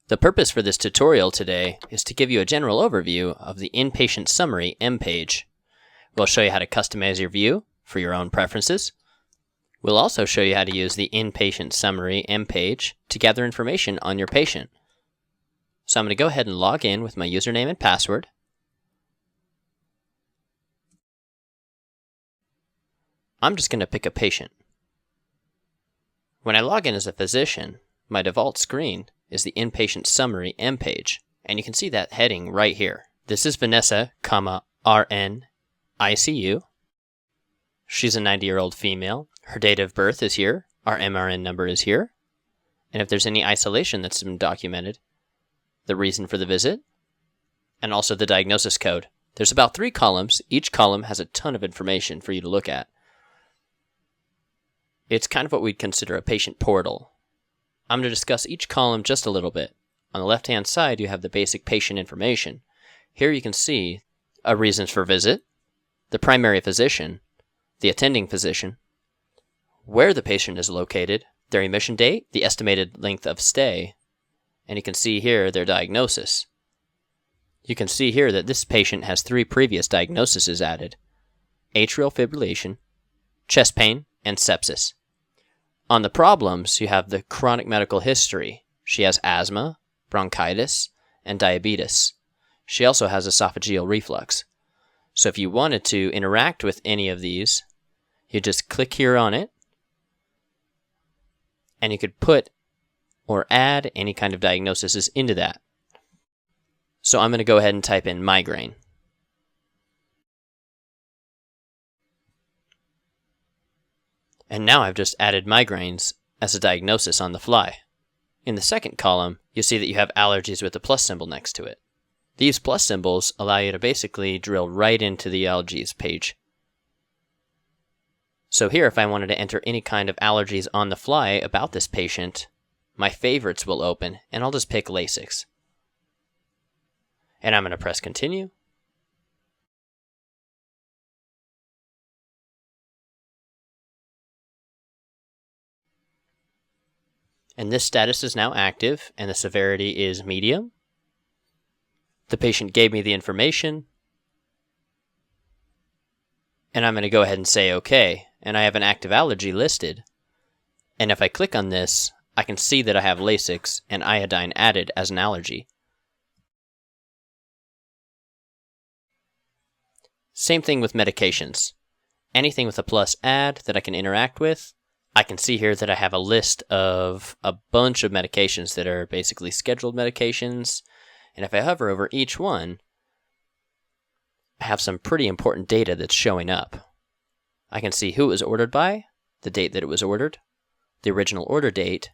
The purpose for this tutorial today is to give you a general overview of the Inpatient Summary Mpage. We'll show you how to customize your view for your own preferences. We'll also show you how to use the Inpatient Summary Mpage to gather information on your patient. So I'm going to go ahead and log in with my username and password. I'm just going to pick a patient. When I log in as a physician, my default screen is the Inpatient Summary Mpage, and you can see that heading right here. This is Vanessa, RN, ICU. She's a 90-year-old female. Her date of birth is here. Our MRN number is here. And if there's any isolation that's been documented, the reason for the visit, and also the diagnosis code. There's about 3 columns. Each column has a ton of information for you to look at. It's kind of what we'd consider a patient portal. I'm going to discuss each column just a little bit. On the left-hand side, you have the basic patient information. Here you can see reasons for visit, the primary physician, the attending physician, where the patient is located, their admission date, the estimated length of stay, and you can see here their diagnosis. You can see here that this patient has 3 previous diagnoses added: atrial fibrillation, chest pain, and sepsis. On the problems, you have the chronic medical history. She has asthma, bronchitis, and diabetes. She also has esophageal reflux. So if you wanted to interact with any of these, you just click here on it, and you could put or add any kind of diagnoses into that. So I'm going to go ahead and type in migraine. And now I've just added migraines as a diagnosis on the fly. In the second column, you'll see that you have allergies with a plus symbol next to it. These plus symbols allow you to basically drill right into the allergies page. So here, if I wanted to enter any kind of allergies on the fly about this patient, my favorites will open, and I'll just pick Lasix. And I'm going to press continue. And this status is now active, and the severity is medium. The patient gave me the information, and I'm going to go ahead and say OK, and I have an active allergy listed. And if I click on this, I can see that I have Lasix and iodine added as an allergy. Same thing with medications. Anything with a plus add that I can interact with, I can see here that I have a list of a bunch of medications that are basically scheduled medications. And if I hover over each one, I have some pretty important data that's showing up. I can see who it was ordered by, the date that it was ordered, the original order date.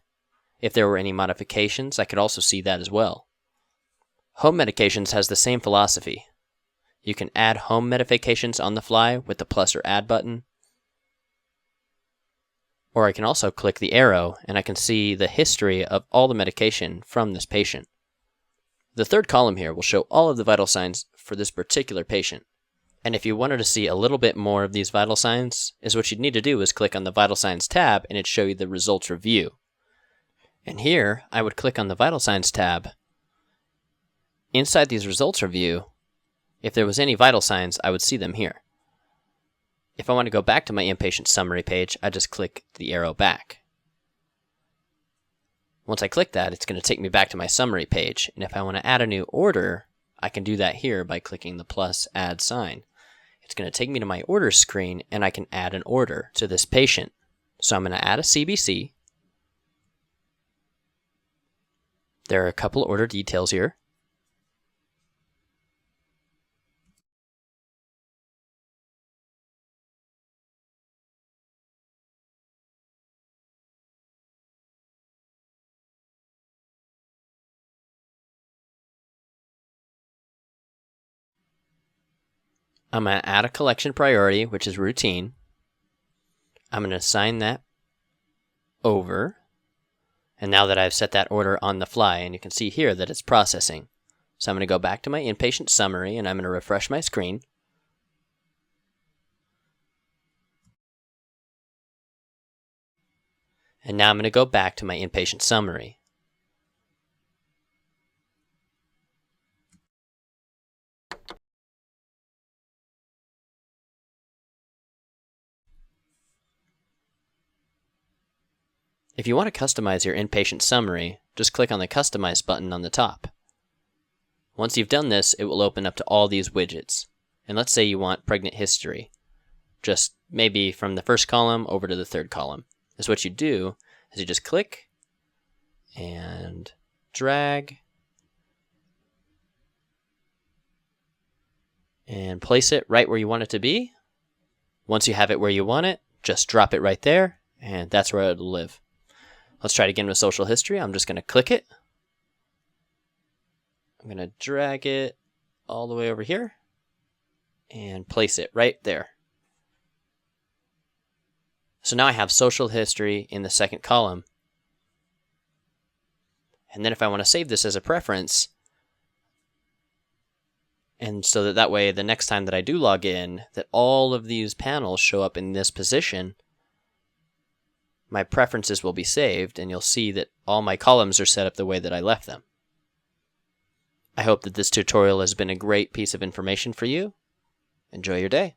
If there were any modifications, I could also see that as well. Home medications has the same philosophy. You can add home medications on the fly with the plus or add button. Or I can also click the arrow and I can see the history of all the medication from this patient. The third column here will show all of the vital signs for this particular patient. And if you wanted to see a little bit more of these vital signs, what you'd need to do is click on the Vital Signs tab and it'd show you the results review. And here, I would click on the Vital Signs tab. Inside these results review, if there was any vital signs, I would see them here. If I want to go back to my Inpatient Summary page, I just click the arrow back. Once I click that, it's going to take me back to my summary page. And if I want to add a new order, I can do that here by clicking the plus add sign. It's going to take me to my order screen, and I can add an order to this patient. So I'm going to add a CBC. There are a couple order details here. I'm going to add a collection priority, which is routine. I'm going to assign that over. And now that I've set that order on the fly, and you can see here that it's processing. So I'm going to go back to my Inpatient Summary, and I'm going to refresh my screen. And now I'm going to go back to my Inpatient Summary. If you want to customize your inpatient summary, just click on the Customize button on the top. Once you've done this, it will open up to all these widgets. And let's say you want pregnant history, just maybe from the first column over to the third column. So what you do is you just click and drag and place it right where you want it to be. Once you have it where you want it, just drop it right there, and that's where it'll live. Let's try it again with social history. I'm just going to click it. I'm going to drag it all the way over here and place it right there. So now I have social history in the second column. And then if I want to save this as a preference, and so that way the next time that I do log in, that all of these panels show up in this position, my preferences will be saved, and you'll see that all my columns are set up the way that I left them. I hope that this tutorial has been a great piece of information for you. Enjoy your day.